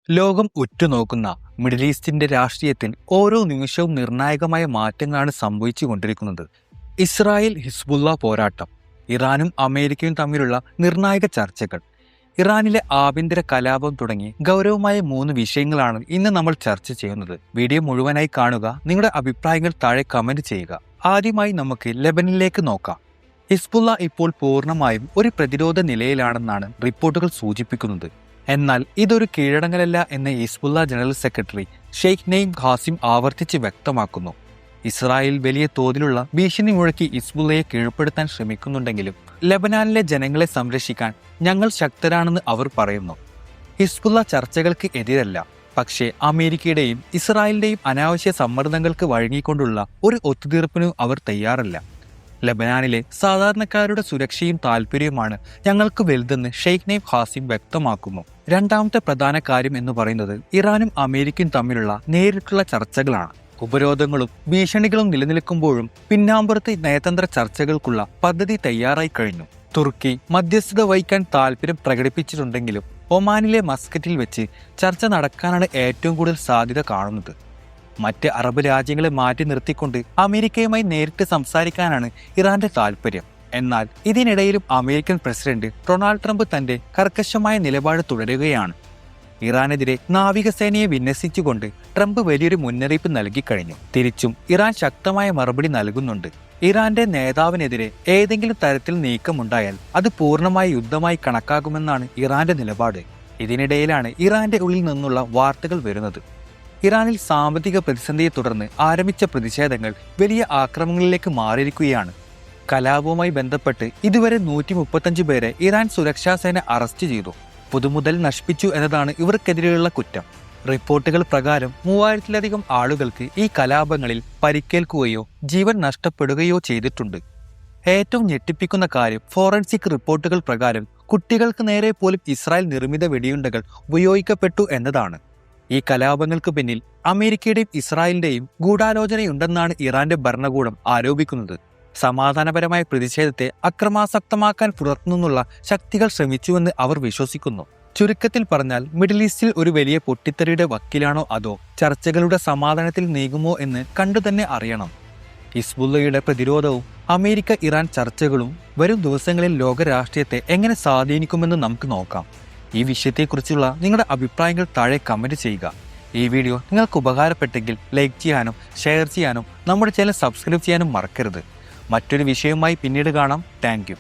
ലോകം ഉറ്റുനോക്കുന്ന മിഡിൽ ഈസ്റ്റിന്റെ രാഷ്ട്രീയത്തിൽ ഓരോ നിമിഷവും നിർണായകമായ മാറ്റങ്ങളാണ് സംഭവിച്ചുകൊണ്ടിരിക്കുന്നത്. ഇസ്രായേൽ ഹിസ്ബുള്ള പോരാട്ടം, ഇറാനും അമേരിക്കയും തമ്മിലുള്ള നിർണായക ചർച്ചകൾ, ഇറാനിലെ ആഭ്യന്തര കലാപം തുടങ്ങി ഗൗരവമായ 3 വിഷയങ്ങളാണ് ഇന്ന് നമ്മൾ ചർച്ച ചെയ്യുന്നത്. വീഡിയോ മുഴുവനായി കാണുക, നിങ്ങളുടെ അഭിപ്രായങ്ങൾ താഴെ കമന്റ് ചെയ്യുക. ആദ്യമായി നമുക്ക് ലെബനനിലേക്ക് നോക്കാം. ഹിസ്ബുള്ള ഇപ്പോൾ പൂർണ്ണമായും ഒരു പ്രതിരോധ നിലയിലാണെന്നാണ് റിപ്പോർട്ടുകൾ സൂചിപ്പിക്കുന്നത്. എന്നാൽ ഇതൊരു കീഴടങ്ങലല്ല എന്ന് Hezbollah general secretary Sheikh Naim Qassem ആവർത്തിച്ച് വ്യക്തമാക്കുന്നു. ഇസ്രായേൽ വലിയ തോതിലുള്ള ഭീഷണി മുഴക്കി ഹിസ്ബുള്ളയെ കീഴ്പ്പെടുത്താൻ ശ്രമിക്കുന്നുണ്ടെങ്കിലും ലെബനാനിലെ ജനങ്ങളെ സംരക്ഷിക്കാൻ ഞങ്ങൾ ശക്തരാണെന്ന് അവർ പറയുന്നു. ഹിസ്ബുള്ള ചർച്ചകൾക്ക് എതിരല്ല, പക്ഷേ അമേരിക്കയുടെയും ഇസ്രായേലിന്റെയും അനാവശ്യ സമ്മർദ്ദങ്ങൾക്ക് വഴങ്ങിക്കൊണ്ടുള്ള ഒരു ഒത്തുതീർപ്പിനും അവർ തയ്യാറല്ല. ലെബനാനിലെ സാധാരണക്കാരുടെ സുരക്ഷയും താല്പര്യവുമാണ് ഞങ്ങൾക്ക് വലുതെന്ന് ഷെയ്ഖ് നെയ്ം ഖാസിം വ്യക്തമാക്കുന്നു. രണ്ടാമത്തെ പ്രധാന കാര്യം എന്ന് പറയുന്നത് ഇറാനും അമേരിക്കയും തമ്മിലുള്ള നേരിട്ടുള്ള ചർച്ചകളാണ്. ഉപരോധങ്ങളും ഭീഷണികളും നിലനിൽക്കുമ്പോഴും പിന്നാമ്പുറത്ത് നയതന്ത്ര ചർച്ചകൾക്കുള്ള പദ്ധതി തയ്യാറായി കഴിഞ്ഞു. തുർക്കി മധ്യസ്ഥത വഹിക്കാൻ താല്പര്യം പ്രകടിപ്പിച്ചിട്ടുണ്ടെങ്കിലും ഒമാനിലെ മസ്കറ്റിൽ വെച്ച് ചർച്ച നടക്കാനാണ് ഏറ്റവും കൂടുതൽ സാധ്യത കാണുന്നത്. മറ്റ് അറബ് രാജ്യങ്ങളെ മാറ്റി നിർത്തിക്കൊണ്ട് അമേരിക്കയുമായി നേരിട്ട് സംസാരിക്കാനാണ് ഇറാന്റെ താല്പര്യം. എന്നാൽ ഇതിനിടയിലും അമേരിക്കൻ പ്രസിഡന്റ് ഡൊണാൾഡ് ട്രംപ് തന്റെ കർക്കശമായ നിലപാട് തുടരുകയാണ്. ഇറാനെതിരെ നാവികസേനയെ വിന്യസിച്ചുകൊണ്ട് ട്രംപ് വലിയൊരു മുന്നറിയിപ്പ് നൽകിക്കഴിഞ്ഞു. തിരിച്ചും ഇറാൻ ശക്തമായ മറുപടി നൽകുന്നുണ്ട്. ഇറാന്റെ നേതാവിനെതിരെ ഏതെങ്കിലും തരത്തിൽ നീക്കമുണ്ടായാൽ അത് പൂർണ്ണമായ യുദ്ധമായി കണക്കാക്കുമെന്നാണ് ഇറാന്റെ നിലപാട്. ഇതിനിടയിലാണ് ഇറാന്റെ ഉള്ളിൽ നിന്നുള്ള വാർത്തകൾ വരുന്നത്. ഇറാനിൽ സാമ്പത്തിക പ്രതിസന്ധിയെ തുടർന്ന് ആരംഭിച്ച പ്രതിഷേധങ്ങൾ വലിയ ആക്രമണങ്ങളിലേക്ക് മാറിയിരിക്കുകയാണ്. കലാപവുമായി ബന്ധപ്പെട്ട് ഇതുവരെ 135 പേരെ ഇറാൻ സുരക്ഷാ സേന അറസ്റ്റ് ചെയ്തു. പൊതുമുതൽ നശിപ്പിച്ചു എന്നതാണ് ഇവർക്കെതിരെയുള്ള കുറ്റം. റിപ്പോർട്ടുകൾ പ്രകാരം 3000-ലധികം ആളുകൾക്ക് ഈ കലാപങ്ങളിൽ പരിക്കേൽക്കുകയോ ജീവൻ നഷ്ടപ്പെടുകയോ ചെയ്തിട്ടുണ്ട്. ഏറ്റവും ഞെട്ടിപ്പിക്കുന്ന കാര്യം, ഫോറൻസിക് റിപ്പോർട്ടുകൾ പ്രകാരം കുട്ടികൾക്ക് നേരെ പോലും ഇസ്രായേൽ നിർമ്മിത വെടിയുണ്ടകൾ ഉപയോഗിക്കപ്പെട്ടു എന്നതാണ്. ഈ കലാപങ്ങൾക്ക് പിന്നിൽ അമേരിക്കയുടെയും ഇസ്രായേലിന്റെയും ഗൂഢാലോചനയുണ്ടെന്നാണ് ഇറാന്റെ ഭരണകൂടം ആരോപിക്കുന്നത്. സമാധാനപരമായ പ്രതിഷേധത്തെ അക്രമാസക്തമാക്കാൻ പുറത്തുനിന്നുള്ള ശക്തികൾ ശ്രമിച്ചുവെന്ന് അവർ വിശ്വസിക്കുന്നു. ചുരുക്കത്തിൽ പറഞ്ഞാൽ, മിഡിൽ ഈസ്റ്റിൽ ഒരു വലിയ പൊട്ടിത്തെറിയുടെ വക്കിലാണോ അതോ ചർച്ചകളുടെ സമാധാനത്തിൽ നീങ്ങുമോ എന്ന് കണ്ടുതന്നെ അറിയണം. ഹിസ്ബുള്ളയുടെ പ്രതിരോധവും അമേരിക്ക ഇറാൻ ചർച്ചകളും വരും ദിവസങ്ങളിൽ ലോക രാഷ്ട്രീയത്തെ എങ്ങനെ സ്വാധീനിക്കുമെന്ന് നമുക്ക് നോക്കാം. ഈ വിഷയത്തെക്കുറിച്ചുള്ള നിങ്ങളുടെ അഭിപ്രായങ്ങൾ താഴെ കമന്റ് ചെയ്യുക. ഈ വീഡിയോ നിങ്ങൾക്ക് ഉപകാരപ്പെട്ടെങ്കിൽ ലൈക്ക് ചെയ്യാനും ഷെയർ ചെയ്യാനും നമ്മുടെ ചാനൽ സബ്സ്ക്രൈബ് ചെയ്യാനും മറക്കരുത്. മറ്റൊരു വിഷയവുമായി പിന്നീട് കാണാം. Thank you.